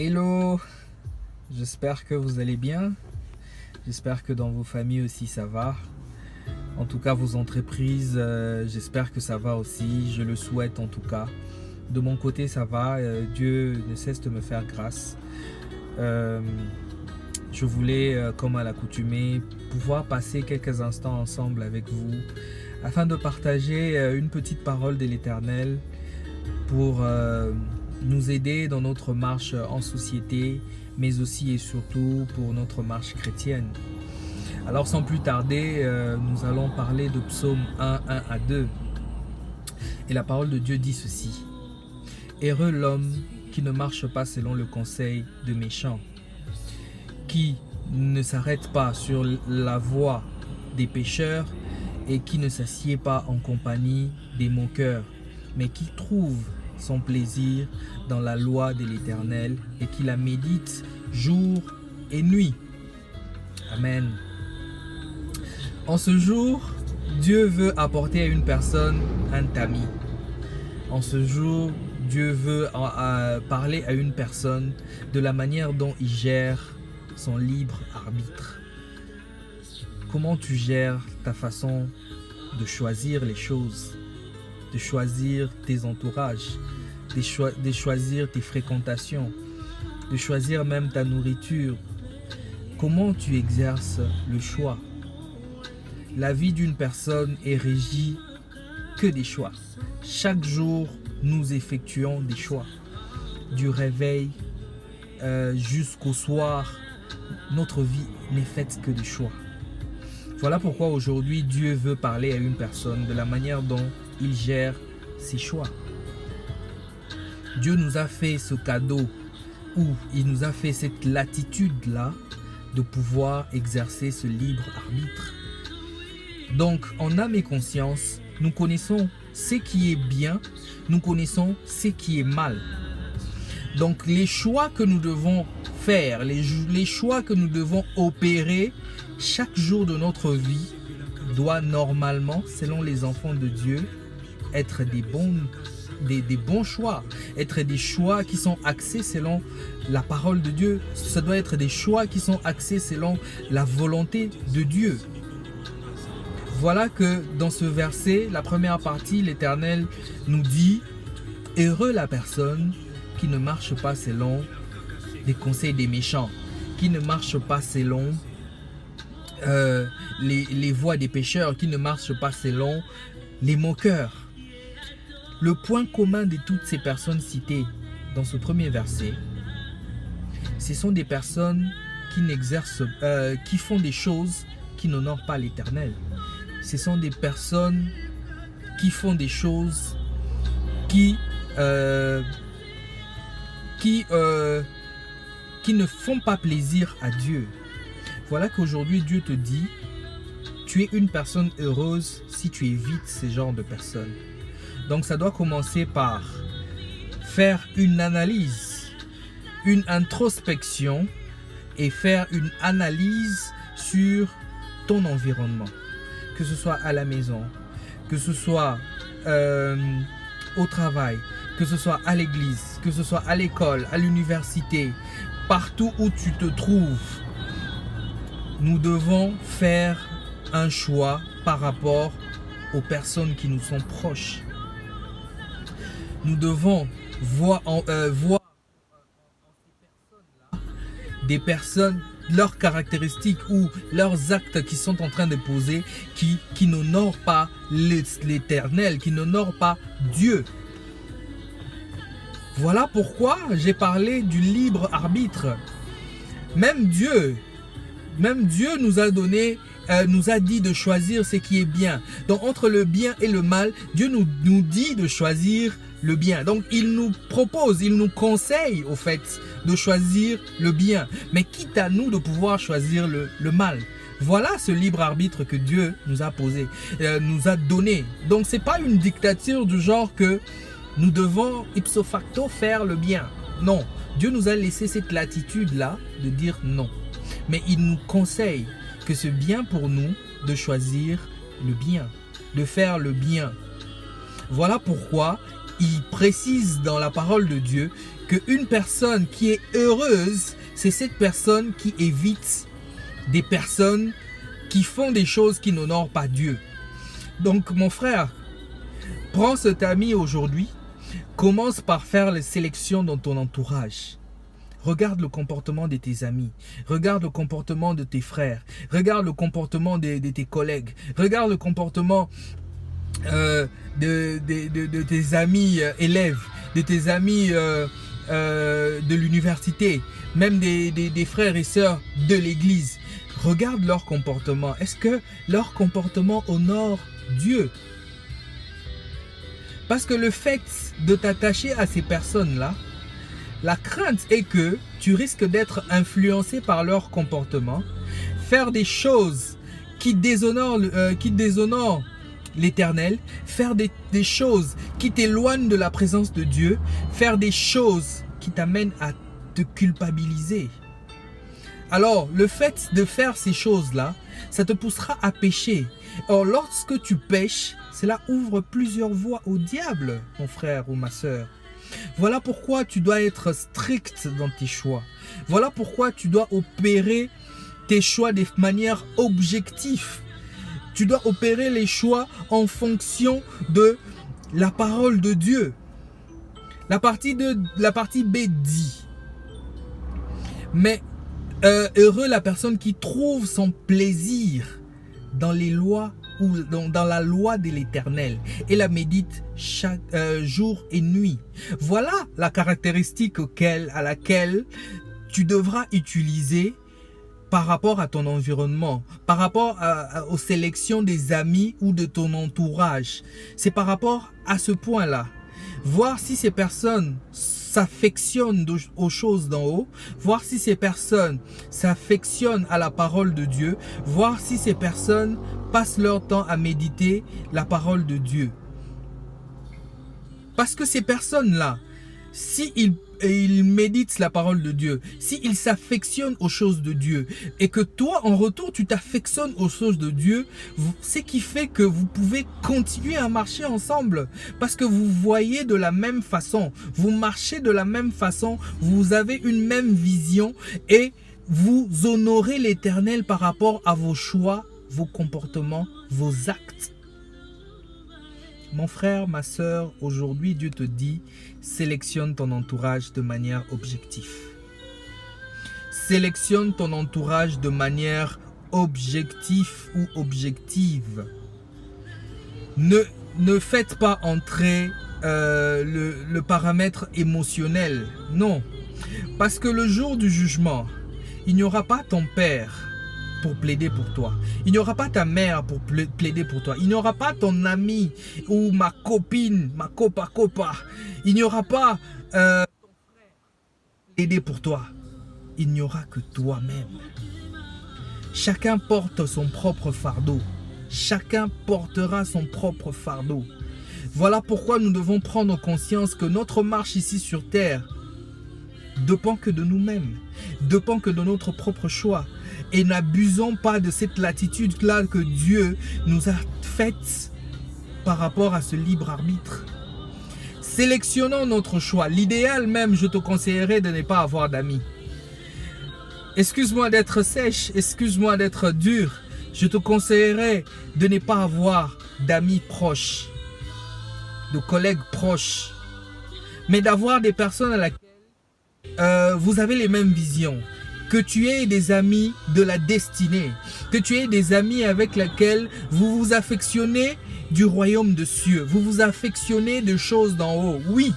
Hello, j'espère que vous allez bien. J'espère que dans vos familles aussi ça va. En tout cas, vos entreprises, j'espère que ça va aussi. Je le souhaite en tout cas. De mon côté, ça va. Dieu ne cesse de me faire grâce. Je voulais, comme à l'accoutumée, pouvoir passer quelques instants ensemble avec vous afin de partager une petite parole de l'Éternel pour nous aider dans notre marche en société, mais aussi et surtout pour notre marche chrétienne. Alors sans plus tarder, nous allons parler de Psaume 1, 1 à 2. Et la parole de Dieu dit ceci. « Heureux l'homme qui ne marche pas selon le conseil de méchants, qui ne s'arrête pas sur la voie des pécheurs et qui ne s'assied pas en compagnie des moqueurs, mais qui trouve son plaisir dans la loi de l'Éternel et qui la médite jour et nuit. » Amen. En ce jour, Dieu veut apporter à une personne un tamis. En ce jour, Dieu veut parler à une personne de la manière dont il gère son libre arbitre. Comment tu gères ta façon de choisir les choses, de choisir tes entourages, de choisir tes fréquentations, de choisir même ta nourriture. Comment tu exerces le choix? La vie d'une personne est régie que des choix. Chaque jour, nous effectuons des choix. Du réveil jusqu'au soir, notre vie n'est faite que de choix. Voilà pourquoi aujourd'hui, Dieu veut parler à une personne de la manière dont il gère ses choix. Dieu nous a fait ce cadeau où il nous a fait cette latitude-là de pouvoir exercer ce libre arbitre. Donc, en âme et conscience, nous connaissons ce qui est bien, nous connaissons ce qui est mal. Donc, les choix que nous devons faire, les choix que nous devons opérer chaque jour de notre vie doit normalement, selon les enfants de Dieu, être des bons choix, être des choix qui sont axés selon la parole de Dieu. Ça doit être des choix qui sont axés selon la volonté de Dieu. Voilà que dans ce verset, la première partie, l'Éternel nous dit « Heureux la personne qui ne marche pas selon les conseils des méchants, qui ne marche pas selon les voies des pécheurs, qui ne marche pas selon les moqueurs. » Le point commun de toutes ces personnes citées dans ce premier verset, ce sont des personnes qui font des choses qui n'honorent pas l'Éternel. Ce sont des personnes qui font des choses qui ne font pas plaisir à Dieu. Voilà qu'aujourd'hui Dieu te dit, tu es une personne heureuse si tu évites ce genre de personnes. Donc ça doit commencer par faire une analyse, une introspection et faire une analyse sur ton environnement. Que ce soit à la maison, que ce soit au travail, que ce soit à l'église, que ce soit à l'école, à l'université, partout où tu te trouves, nous devons faire un choix par rapport aux personnes qui nous sont proches. Nous devons voir en ces personnes-là des personnes, leurs caractéristiques ou leurs actes qui sont en train de poser, qui n'honorent pas l'Éternel, qui n'honorent pas Dieu. Voilà pourquoi j'ai parlé du libre arbitre. Même Dieu nous a donné, nous a dit de choisir ce qui est bien. Donc entre le bien et le mal, Dieu nous dit de choisir le bien. Donc il nous propose, il nous conseille au fait de choisir le bien. Mais quitte à nous de pouvoir choisir le mal. Voilà ce libre arbitre que Dieu nous a posé, nous a donné. Donc c'est pas une dictature du genre que nous devons ipso facto faire le bien. Non, Dieu nous a laissé cette latitude-là de dire non. Mais il nous conseille que c'est bien pour nous de choisir le bien, de faire le bien. Voilà pourquoi il précise dans la parole de Dieu qu'une personne qui est heureuse, c'est cette personne qui évite des personnes qui font des choses qui n'honorent pas Dieu. Donc mon frère, prends cet ami aujourd'hui, commence par faire les sélections dans ton entourage. Regarde le comportement de tes amis, regarde le comportement de tes frères, regarde le comportement de tes collègues, regarde le comportement de tes amis élèves, de tes amis de l'université, même des frères et sœurs de l'église. Regarde leur comportement. Est-ce que leur comportement honore Dieu? Parce que le fait de t'attacher à ces personnes-là, la crainte est que tu risques d'être influencé par leur comportement, faire des choses qui déshonorent l'Éternel, faire des choses qui t'éloignent de la présence de Dieu, faire des choses qui t'amènent à te culpabiliser. Alors, le fait de faire ces choses-là, ça te poussera à pécher. Or, lorsque tu pêches, cela ouvre plusieurs voies au diable, mon frère ou ma sœur. Voilà pourquoi tu dois être strict dans tes choix. Voilà pourquoi tu dois opérer tes choix de manière objective. Tu dois opérer les choix en fonction de la parole de Dieu. La partie B dit: mais heureux la personne qui trouve son plaisir dans les lois ou dans la loi de l'Éternel et la médite chaque jour et nuit. Voilà la caractéristique à laquelle tu devras utiliser par rapport à ton environnement, par rapport aux sélections des amis ou de ton entourage. C'est par rapport à ce point-là. Voir si ces personnes s'affectionnent aux choses d'en haut, voir si ces personnes s'affectionnent à la parole de Dieu, voir si ces personnes passent leur temps à méditer la parole de Dieu. Parce que ces personnes-là, s'ils méditent la parole de Dieu, s'ils s'affectionnent aux choses de Dieu, et que toi, en retour, tu t'affectionnes aux choses de Dieu, ce qui fait que vous pouvez continuer à marcher ensemble, parce que vous voyez de la même façon, vous marchez de la même façon, vous avez une même vision, et vous honorez l'Éternel par rapport à vos choix, vos comportements, vos actes. Mon frère, ma sœur, aujourd'hui Dieu te dit, sélectionne ton entourage de manière objective. Sélectionne ton entourage de manière objective ou objective. Ne faites pas entrer le paramètre émotionnel. Non. Parce que le jour du jugement, il n'y aura pas ton père pour plaider pour toi. Il n'y aura pas ta mère pour plaider pour toi. Il n'y aura pas ton ami ou ma copine, ma copa. Il n'y aura pas ton frère plaider pour toi. Il n'y aura que toi-même. Chacun porte son propre fardeau. Chacun portera son propre fardeau. Voilà pourquoi nous devons prendre conscience que notre marche ici sur terre dépend que de nous-mêmes, dépend que de notre propre choix. Et n'abusons pas de cette latitude-là que Dieu nous a faite par rapport à ce libre arbitre. Sélectionnons notre choix. L'idéal même, je te conseillerais de ne pas avoir d'amis. Excuse-moi d'être sèche, excuse-moi d'être dur. Je te conseillerais de ne pas avoir d'amis proches, de collègues proches, mais d'avoir des personnes à laquelle vous avez les mêmes visions. Que tu aies des amis de la destinée, que tu aies des amis avec lesquels vous vous affectionnez du royaume de cieux, vous vous affectionnez de choses d'en haut, oui.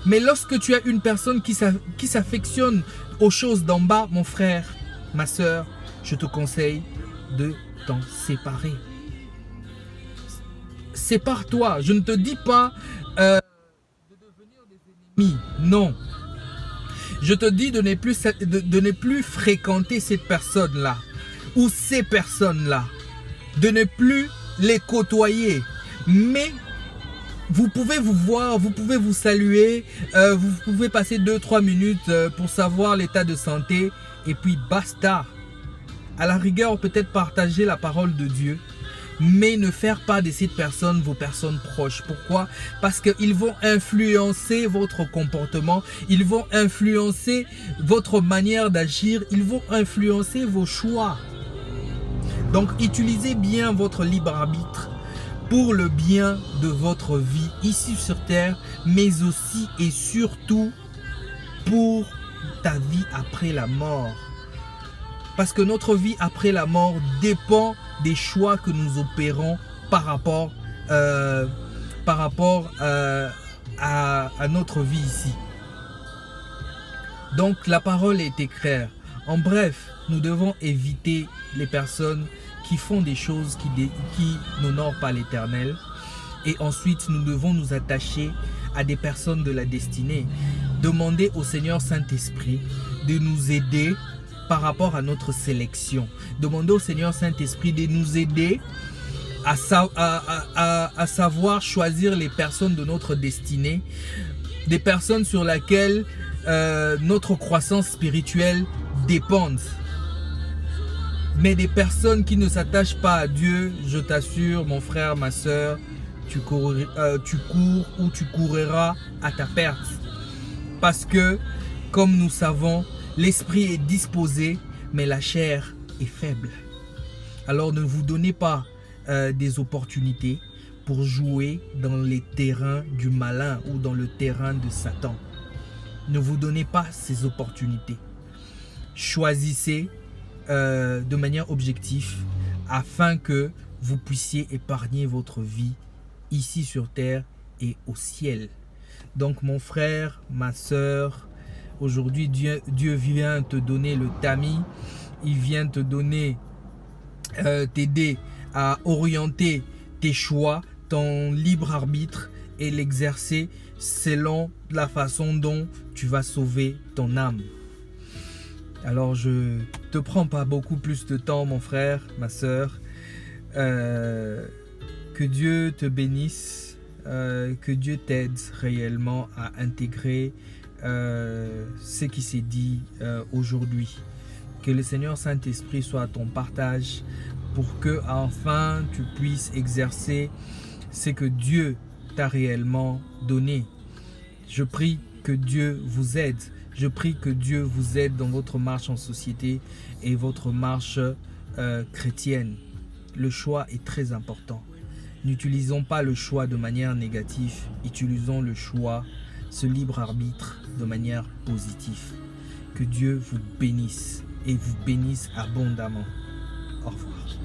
Mais lorsque tu as une personne qui s'affectionne aux choses d'en bas, mon frère, ma soeur, je te conseille de t'en séparer. Sépare-toi, je ne te dis pas de devenir des ennemis, non. Je te dis de ne plus fréquenter cette personne-là ou ces personnes-là, de ne plus les côtoyer. Mais vous pouvez vous voir, vous pouvez vous saluer, vous pouvez passer 2-3 minutes pour savoir l'état de santé et puis basta. À la rigueur, peut-être partager la parole de Dieu, mais ne faire pas de cette personne vos personnes proches. Pourquoi? Parce qu'ils vont influencer votre comportement, ils vont influencer votre manière d'agir, ils vont influencer vos choix. Donc, utilisez bien votre libre arbitre pour le bien de votre vie ici sur terre, mais aussi et surtout pour ta vie après la mort. Parce que notre vie après la mort dépend des choix que nous opérons par rapport à notre vie ici. Donc la parole est claire. En bref, nous devons éviter les personnes qui font des choses qui n'honorent pas l'Éternel. Et ensuite, nous devons nous attacher à des personnes de la destinée. Demander au Seigneur Saint-Esprit de nous aider par rapport à notre sélection. Demander au Seigneur Saint-Esprit de nous aider à savoir choisir les personnes de notre destinée, des personnes sur lesquelles notre croissance spirituelle dépend. Mais des personnes qui ne s'attachent pas à Dieu, je t'assure, mon frère, ma soeur, tu cours ou tu courras à ta perte. Parce que, comme nous savons, l'esprit est disposé, mais la chair est faible. Alors ne vous donnez pas des opportunités pour jouer dans les terrains du malin ou dans le terrain de Satan. Ne vous donnez pas ces opportunités. Choisissez de manière objective afin que vous puissiez épargner votre vie ici sur terre et au ciel. Donc mon frère, ma soeur, aujourd'hui Dieu vient te donner le tamis, il vient te donner, t'aider à orienter tes choix, ton libre arbitre et l'exercer selon la façon dont tu vas sauver ton âme. Alors je te prends pas beaucoup plus de temps mon frère, ma soeur. Que Dieu te bénisse, que Dieu t'aide réellement à intégrer ce qui s'est dit aujourd'hui. Que le Seigneur Saint-Esprit soit à ton partage pour que enfin tu puisses exercer ce que Dieu t'a réellement donné. Je prie que Dieu vous aide. Je prie que Dieu vous aide dans votre marche en société et votre marche chrétienne. Le choix est très important. N'utilisons pas le choix de manière négative. Utilisons le choix, ce libre arbitre, de manière positive. Que Dieu vous bénisse et vous bénisse abondamment. Au revoir.